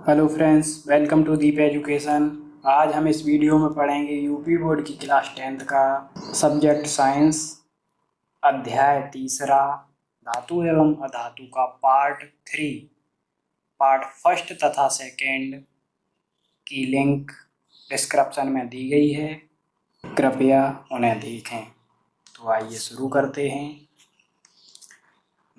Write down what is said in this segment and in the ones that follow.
Hello friends, welcome to Deep education. आज हम इस वीडियो में पढ़ेंगे यूपी बोर्ड की क्लास 10th का सब्जेक्ट साइंस, अध्याय तीसरा धातु एवं अधातु का पार्ट 3। पार्ट फर्स्ट तथा सेकेंड की लिंक डिस्क्रिप्शन में दी गई है, कृपया उन्हें देखें। तो आइए शुरू करते हैं।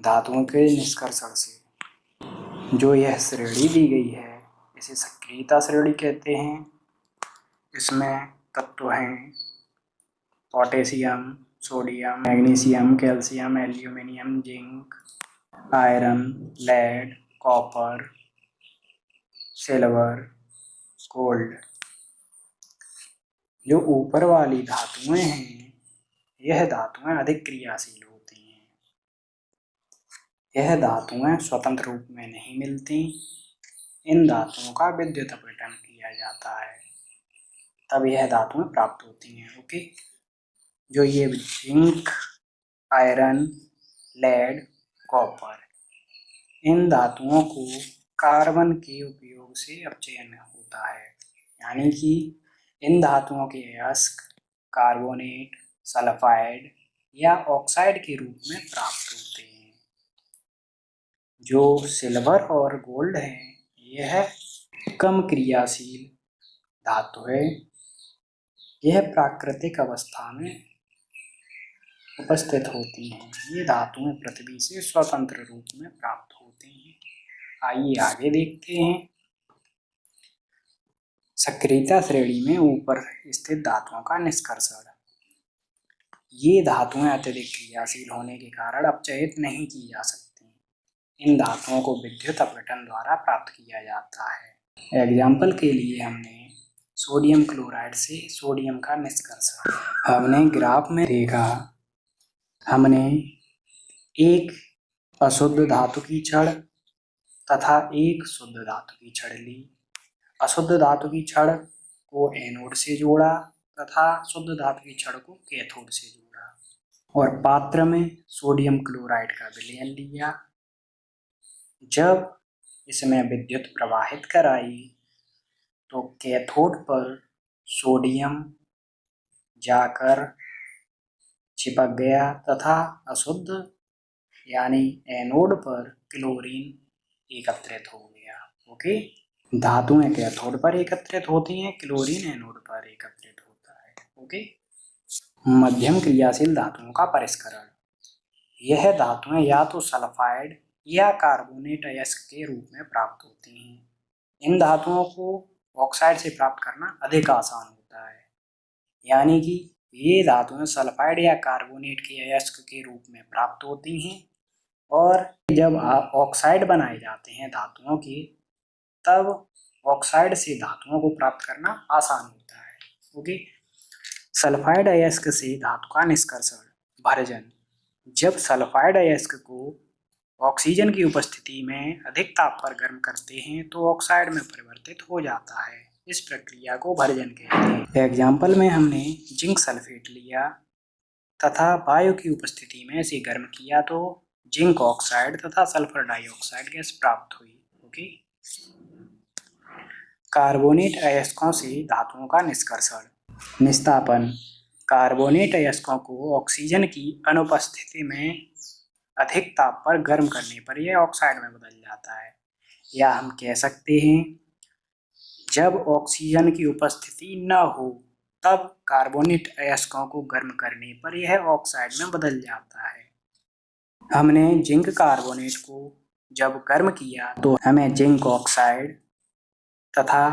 धातुओं के निष्कर्षण से जो यह श्रेणी दी गई है इसे सक्रियता श्रेणी कहते हैं। इसमें तत्व हैं potassium, sodium, magnesium, calcium, aluminium, zinc, iron, lead, copper, silver, gold. जो ऊपर वाली धातुएं हैं यह धातुएं अधिक क्रियाशील होती हैं। यह धातुएं स्वतंत्र रूप में नहीं मिलती। इन धातुओं का विद्युत अपघटन किया जाता है तब यह धातुएं प्राप्त होती हैं। ओके, जो ये जिंक, आयरन, लेड, कॉपर, इन धातुओं को कार्बन के उपयोग से अपचयन होता है, यानी कि इन धातुओं के अयस्क कार्बोनेट, सल्फाइड या ऑक्साइड के रूप में प्राप्त होते हैं। जो सिल्वर और गोल्ड है यह कम क्रियाशील धातु है। यह प्राकृतिक अवस्था में उपस्थित होती हैं। ये धातुएं पृथ्वी से स्वतंत्र रूप में प्राप्त होती हैं। आइए आगे देखते हैं। सक्रियता श्रेणी में ऊपर स्थित धातुओं का निष्कर्षण। ये धातुएं अत्यधिक क्रियाशील होने के कारण अपचयित नहीं की जा सकती। इन धातुओं को विद्युत अपघटन द्वारा प्राप्त किया जाता है। एग्जाम्पल के लिए हमने सोडियम क्लोराइड से सोडियम का निष्कर्षण हमने ग्राफ में देखा। हमने एक अशुद्ध धातु की छड़ तथा एक शुद्ध धातु की छड़ ली। अशुद्ध धातु की छड़ को एनोड से जोड़ा तथा शुद्ध धातु की छड़ को कैथोड से जोड़ा और पात्र में सोडियम क्लोराइड का विलयन लिया। जब इसमें विद्युत प्रवाहित कराई तो कैथोड पर सोडियम जाकर चिपक गया तथा अशुद्ध यानी एनोड पर क्लोरीन एकत्रित हो गया। ओके, धातुएं कैथोड पर एकत्रित होती हैं, क्लोरीन एनोड पर एकत्रित होता है। ओके, मध्यम क्रियाशील धातुओं का परिष्करण। यह धातुएं या तो सल्फाइड या कार्बोनेट अयस्क के रूप में प्राप्त होती हैं। इन धातुओं को ऑक्साइड से प्राप्त करना अधिक आसान होता है, यानी कि ये धातुएं सल्फाइड या कार्बोनेट के अयस्क के रूप में प्राप्त होती हैं और जब ऑक्साइड बनाए जाते हैं धातुओं के तब ऑक्साइड से धातुओं को प्राप्त करना आसान होता है। ओके, सल्फाइड अयस्क से धातु का निष्कर्षण। भरजन। जब सल्फाइड अयस्क को ऑक्सीजन की उपस्थिति में अधिक ताप पर गर्म करते हैं तो ऑक्साइड में परिवर्तित हो जाता है। इस प्रक्रिया को भरजन कहते हैं। एग्जाम्पल में हमने जिंक सल्फेट लिया तथा वायु की उपस्थिति में इसे गर्म किया तो जिंक ऑक्साइड तथा सल्फर डाइऑक्साइड गैस प्राप्त हुई। ओके, कार्बोनेट अयस्कों से धातुओं का निष्कर्षण। निस्तापन। कार्बोनेट अयस्कों को ऑक्सीजन की अनुपस्थिति में अधिक ताप पर गर्म करने पर यह ऑक्साइड में बदल जाता है, या हम कह सकते हैं जब ऑक्सीजन की उपस्थिति न हो तब कार्बोनेट अयस्कों को गर्म करने पर यह ऑक्साइड में बदल जाता है। हमने जिंक कार्बोनेट को जब गर्म किया तो हमें जिंक ऑक्साइड तथा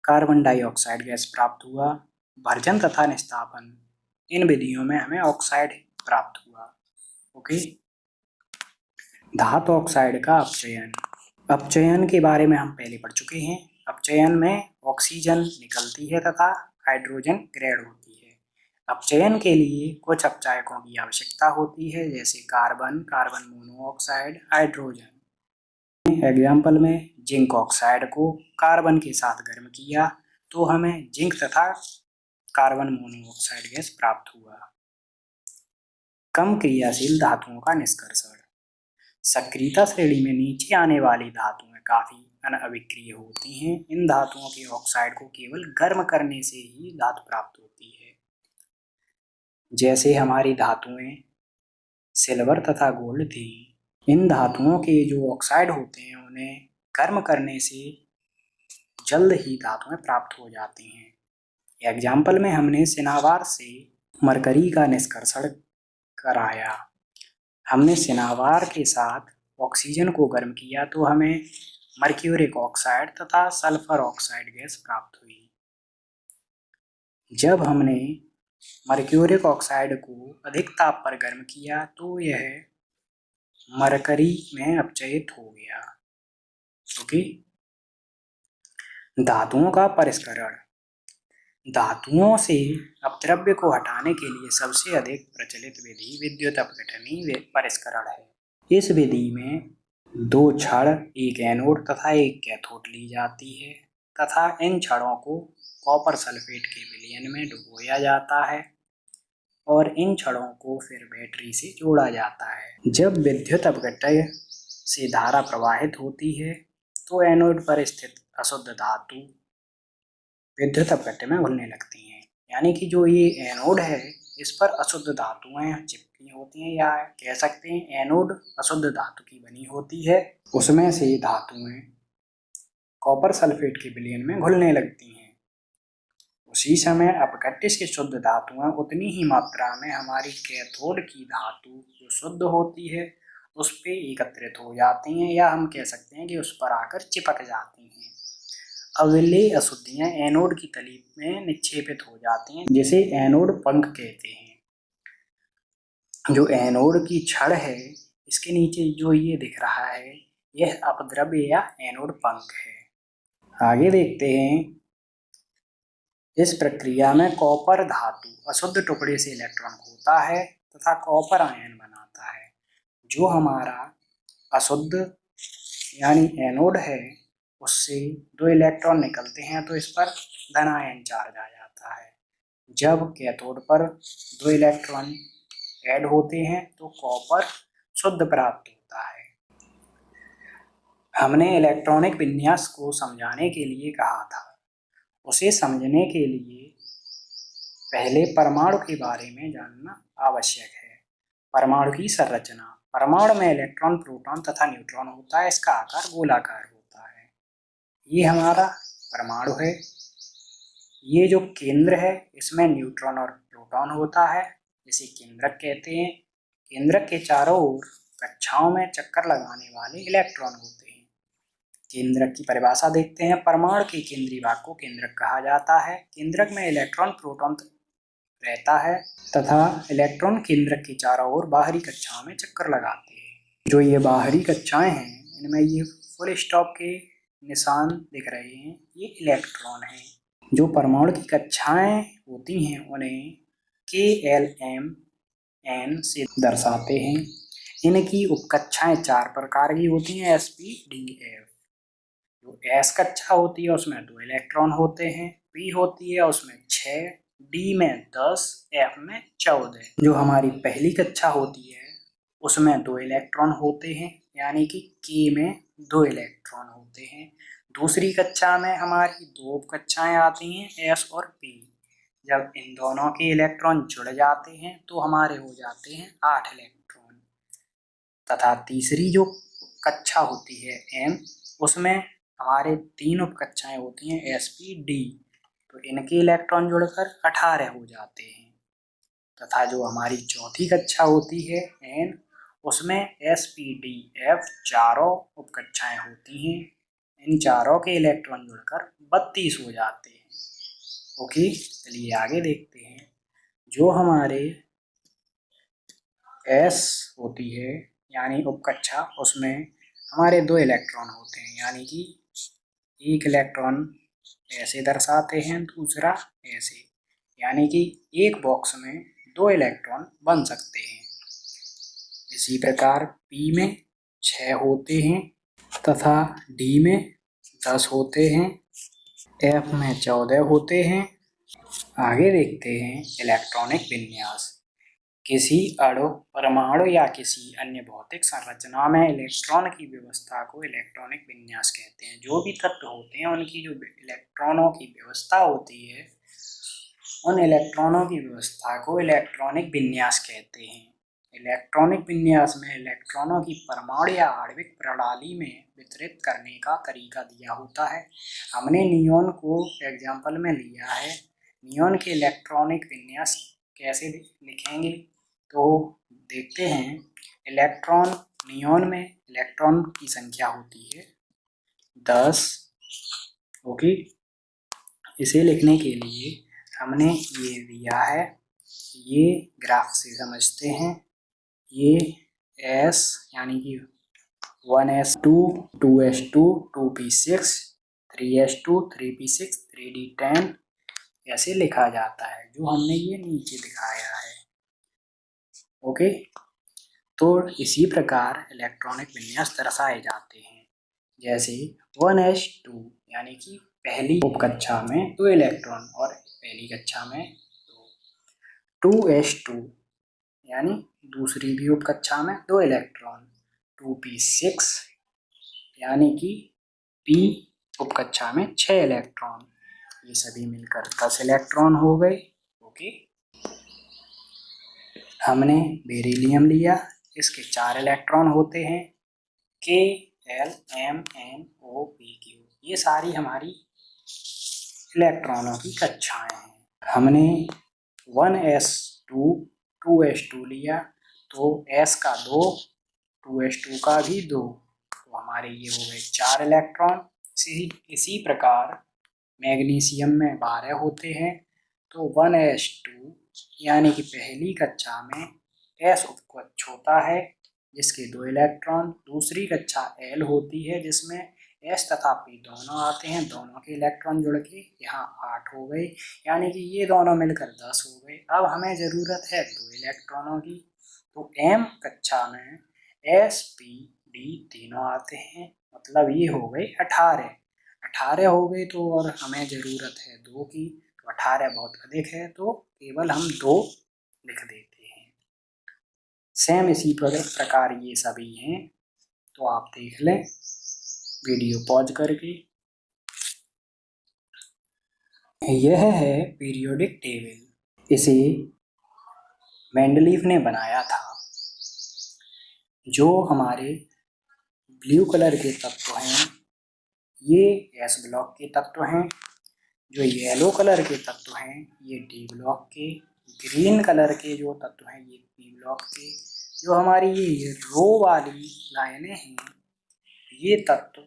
कार्बन डाइऑक्साइड गैस प्राप्त हुआ। भर्जन तथा निस्तापन, इन विधियों में हमें ऑक्साइड प्राप्त हुआ। ओके, धातु ऑक्साइड का अपचयन। अपचयन के बारे में हम पहले पढ़ चुके हैं। अपचयन में ऑक्सीजन निकलती है तथा हाइड्रोजन ग्रेड होती है। अपचयन के लिए कुछ अपचायकों की आवश्यकता होती है, जैसे carbon, carbon monoxide, hydrogen. Example में जिंक ऑक्साइड को कार्बन के साथ गर्म किया तो हमें जिंक तथा कार्बन मोनोऑक्साइड गैस प्राप्त हुआ। कम क्रियाशील धातुओं का निष्कर्षण। सक्रियता श्रेणी में नीचे आने वाली धातुएं काफी अनअभिक्रिय होती हैं। इन धातुओं के ऑक्साइड को केवल गर्म करने से ही धातु प्राप्त होती है। जैसे हमारी धातुएं सिल्वर तथा गोल्ड थी, इन धातुओं के जो ऑक्साइड होते हैं उन्हें गर्म करने से जल्द ही धातुएं प्राप्त हो जाती हैं। एग्जाम्पल में हमने सिनावार से मरकरी का निष्कर्षण कराया। हमने सिनावार के साथ ऑक्सीजन को गर्म किया तो हमें मर्क्यूरिक ऑक्साइड तथा सल्फर ऑक्साइड गैस प्राप्त हुई। जब हमने मर्क्यूरिक ऑक्साइड को अधिक ताप पर गर्म किया तो यह मरकरी में अपचयित हो गया। ओके। धातुओं का परिष्करण। धातुओं से अपद्रव्य को हटाने के लिए सबसे अधिक प्रचलित विधि विद्युत अपघटनी परिष्करण है। इस विधि में 2 छड़, एक एनोड तथा एक कैथोड ली जाती है तथा इन छड़ों को कॉपर सल्फेट के विलयन में डुबोया जाता है और इन छड़ों को फिर बैटरी से जोड़ा जाता है। जब विद्युत अपघटन से धारा प्रवाहित होती है तो एनोड पर स्थित अशुद्ध धातु विद्युत अपघटन में घुलने लगती हैं। यानी कि जो ये एनोड है इस पर अशुद्ध धातुएं चिपकी होती हैं, या कह सकते हैं एनोड अशुद्ध धातु की बनी होती है। उसमें से धातुएं कॉपर सल्फेट के विलयन में घुलने लगती हैं। उसी समय अपघट्य से शुद्ध धातुएं उतनी ही मात्रा में हमारी कैथोड की धातु जो शुद्ध होती है उस पे एकत्रित हो जाती हैं, या हम कह सकते हैं कि उस पर आकर चिपक जाती हैं। अविलेय अशुद्धियां एनोड की तली में निक्षेपित हो जाती हैं, जिसे एनोड पंख कहते हैं। जो एनोड की छड़ है इसके नीचे जो ये दिख रहा है यह अपद्रव्य या एनोड पंख है। आगे देखते हैं। इस प्रक्रिया में कॉपर धातु अशुद्ध टुकड़े से इलेक्ट्रॉन खोता है तथा कॉपर आयन बनाता है। जो हमारा अशुद्ध यानी एनोड है उससे 2 इलेक्ट्रॉन निकलते हैं तो इस पर धन आयन चार्ज आ जाता है। जब कैथोड पर 2 इलेक्ट्रॉन ऐड होते हैं तो कॉपर शुद्ध प्राप्त होता है। हमने इलेक्ट्रॉनिक विन्यास को समझाने के लिए कहा था। उसे समझने के लिए पहले परमाणु के बारे में जानना आवश्यक है। परमाणु की संरचना। परमाणु में इलेक्ट्रॉन, प्रोटॉन तथा न्यूट्रॉन होता है। इसका आकार गोलाकार होता है। ये हमारा परमाणु है। ये जो केंद्र है इसमें न्यूट्रॉन और प्रोटॉन होता है, जिसे केंद्रक कहते हैं। केंद्रक के चारों ओर कक्षाओं में चक्कर लगाने वाले इलेक्ट्रॉन होते हैं। केंद्रक की परिभाषा देखते हैं। परमाणु के केंद्रीय भाग को केंद्रक कहा जाता है। केंद्रक में इलेक्ट्रॉन, प्रोटॉन रहता है तथा इलेक्ट्रॉन केंद्रक के चारों ओर बाहरी कक्षाओं में चक्कर लगाते हैं। जो ये बाहरी कक्षाएं हैं इनमें ये फुल स्टॉप के निशान दिख रहे हैं, ये इलेक्ट्रॉन हैं। जो परमाणु की कक्षाएं होती हैं उन्हें KLMN से दर्शाते हैं। इनकी उपकक्षाएं 4 प्रकार की होती हैं, SPDF। जो S कक्षा होती है उसमें 2 इलेक्ट्रॉन होते हैं, P होती है उसमें 6, D में 10, F में 14। जो हमारी पहली कक्षा होती है उसमें 2 इलेक्ट्रॉन होते हैं, यानी कि K में 2 इलेक्ट्रॉन होते हैं। दूसरी कक्षा में हमारी 2 कक्षाएं आती हैं, S और P। जब इन दोनों के इलेक्ट्रॉन जुड़ जाते हैं तो हमारे हो जाते हैं 8 इलेक्ट्रॉन। तथा तीसरी जो कक्षा होती है M, उसमें हमारे 3 उपकक्षाएं होती हैं, SPD। तो इनके इलेक्ट्रॉन जुड़कर 18 हो जाते हैं। तथा जो हमारी चौथी कक्षा होती है N, उसमें SPDF चारों उपकक्षाएं होती हैं। इन चारों के इलेक्ट्रॉन जुड़कर 32 हो जाते हैं। ओके, चलिए आगे देखते हैं। जो हमारे S होती है यानी उपकक्षा, उसमें हमारे 2 इलेक्ट्रॉन होते हैं, यानी कि एक इलेक्ट्रॉन ऐसे दर्शाते हैं, दूसरा ऐसे, यानी कि एक बॉक्स में 2 इलेक्ट्रॉन बन सकते हैं। इसी प्रकार P में 6 होते हैं तथा D में 10 होते हैं, F में 14 होते हैं। आगे देखते हैं इलेक्ट्रॉनिक विन्यास। किसी अणु, परमाणु या किसी अन्य भौतिक संरचना में इलेक्ट्रॉन की व्यवस्था को इलेक्ट्रॉनिक विन्यास कहते हैं। जो भी तत्व होते हैं उनकी जो इलेक्ट्रॉनों की व्यवस्था होती है, उन इलेक्ट्रॉनों की व्यवस्था को इलेक्ट्रॉनिक विन्यास कहते हैं। इलेक्ट्रॉनिक विन्यास में इलेक्ट्रॉनों की परमाणु या आणविक प्रणाली में वितरित करने का तरीका दिया होता है। हमने नियॉन को एग्जाम्पल में लिया है। नियॉन के इलेक्ट्रॉनिक विन्यास कैसे लिखेंगे तो देखते हैं। इलेक्ट्रॉन, नियॉन में इलेक्ट्रॉन की संख्या होती है 10। ओके, इसे लिखने के लिए हमने ये दिया है, ये ग्राफ से समझते हैं। ये S यानी कि 1s2 2s2 2p6 3s2 3p6 3d10 ऐसे लिखा जाता है, जो हमने ये नीचे दिखाया है। ओके, तो इसी प्रकार इलेक्ट्रॉनिक विन्यास दर्शाए जाते हैं। जैसे 1s2 यानी कि पहली उपकक्षा में 2 इलेक्ट्रॉन और पहली कक्षा में 2s2 यानी दूसरी भी उपकक्षा में 2 इलेक्ट्रॉन, 2p6 यानी कि p उपकक्षा में 6 इलेक्ट्रॉन, ये सभी मिलकर 10 इलेक्ट्रॉन हो गए। ओके, हमने बेरिलियम लिया, इसके 4 इलेक्ट्रॉन होते हैं, K L M N O P Q। ये सारी हमारी इलेक्ट्रॉनों की कक्षाएं हैं। हमने 1s2 2s2 लिया, तो s का 2, 2s2 का भी 2, तो हमारे ये हो गए 4 इलेक्ट्रॉन। इसी प्रकार मैग्नीशियम में 12 होते हैं, तो 1s2 यानी कि पहली कक्षा में s उपकक्ष होता है जिसके 2 इलेक्ट्रॉन, दूसरी कक्षा L होती है जिसमें S तथा P दोनों आते हैं, दोनों के इलेक्ट्रॉन जुड़ के यहाँ 8 हो गए, यानी कि ये दोनों मिलकर 10 हो गए। अब हमें ज़रूरत है 2 इलेक्ट्रॉनों की, तो M कक्षा में S P D तीनों आते हैं, मतलब ये हो गए 18 हो गए। तो और हमें ज़रूरत है 2 की, तो 18 बहुत अधिक है, तो केवल हम 2 लिख देते हैं। सेम इसी प्रकार ये सभी हैं, तो आप देख लें वीडियो पॉज करके। यह है पीरियोडिक टेबल, इसे मेंडलीफ ने बनाया था। जो हमारे ब्लू कलर के तत्व हैं ये S ब्लॉक के तत्व हैं, जो येलो कलर के तत्व हैं ये D ब्लॉक के, ग्रीन कलर के जो तत्व हैं ये P ब्लॉक के, जो हमारी ये रो वाली लाइनें हैं ये तत्व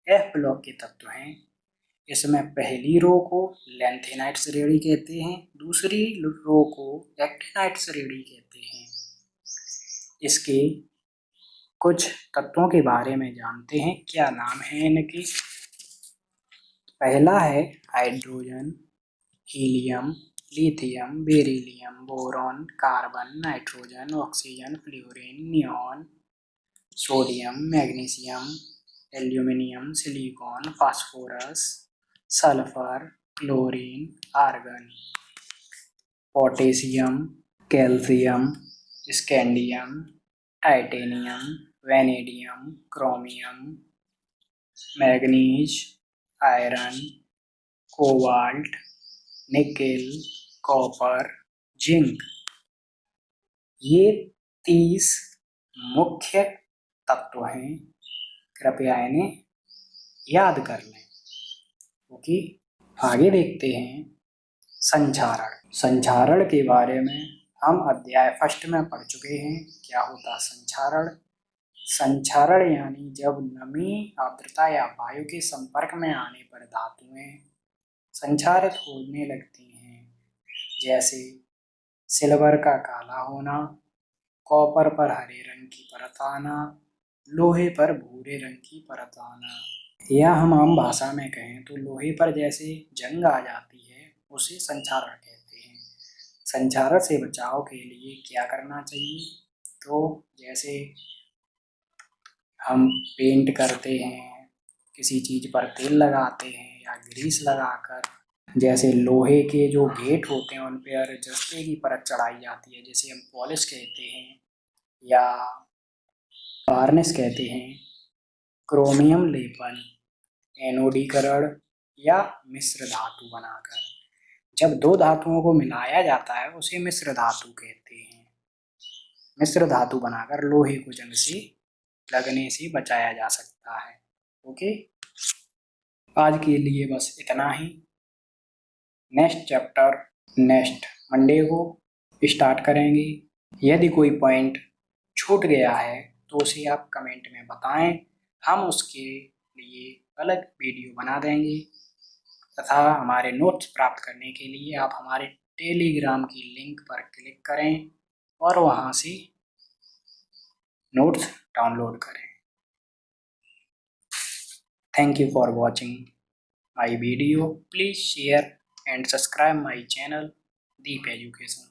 F ब्लॉक के तत्व हैं। इसमें पहली रो को लैंथेनाइट श्रेणी कहते हैं, दूसरी रो को एक्टिनाइट श्रेणी कहते हैं। इसके कुछ तत्वों के बारे में जानते हैं, क्या नाम है इनके। पहला है hydrogen, helium, lithium, beryllium, boron, carbon, nitrogen, oxygen, fluorine, neon, sodium, magnesium, aluminium, silicon, phosphorus, sulphur, chlorine, argon, potassium, calcium, scandium, titanium, vanadium, chromium, manganese, iron, cobalt, nickel, copper, zinc. ये 30 मुख्य तत्व हैं, कृपया इन्हें याद कर लें। ओके, आगे देखते हैं संचारण। संचारण के बारे में हम अध्याय फर्स्ट में पढ़ चुके हैं। क्या होता संचारण। संचारण यानी जब नमी, आर्द्रता या वायु के संपर्क में आने पर धातुएं संचारित होने लगती हैं, जैसे सिल्वर का काला होना, कॉपर पर हरे रंग की परत आना, लोहे पर भूरे रंग की परत आना, या हम आम भाषा में कहें तो लोहे पर जैसे जंग आ जाती है, उसे संचारण कहते हैं। संचारण से बचाव के लिए क्या करना चाहिए, तो जैसे हम पेंट करते हैं, किसी चीज़ पर तेल लगाते हैं या ग्रीस लगाकर जैसे लोहे के जो गेट होते हैं उन पर जस्ते की परत चढ़ाई जाती है, जिसे हम पॉलिश कहते हैं या वार्निश कहते हैं। क्रोमियम लेपन, एनोडीकरण या मिश्र धातु बनाकर। जब दो धातुओं को मिलाया जाता है उसे मिश्र धातु कहते हैं। मिश्र धातु बनाकर लोहे को जंग से लगने से बचाया जा सकता है। ओके, आज के लिए बस इतना ही। नेक्स्ट चैप्टर नेक्स्ट मंडे को स्टार्ट करेंगे। यदि कोई पॉइंट छूट गया है तो उसे आप कमेंट में बताएं, हम उसके लिए अलग वीडियो बना देंगे। तथा हमारे नोट्स प्राप्त करने के लिए आप हमारे टेलीग्राम की लिंक पर क्लिक करें और वहां से नोट्स डाउनलोड करें। Thank you for watching my video. Please share and subscribe my channel Deep Education.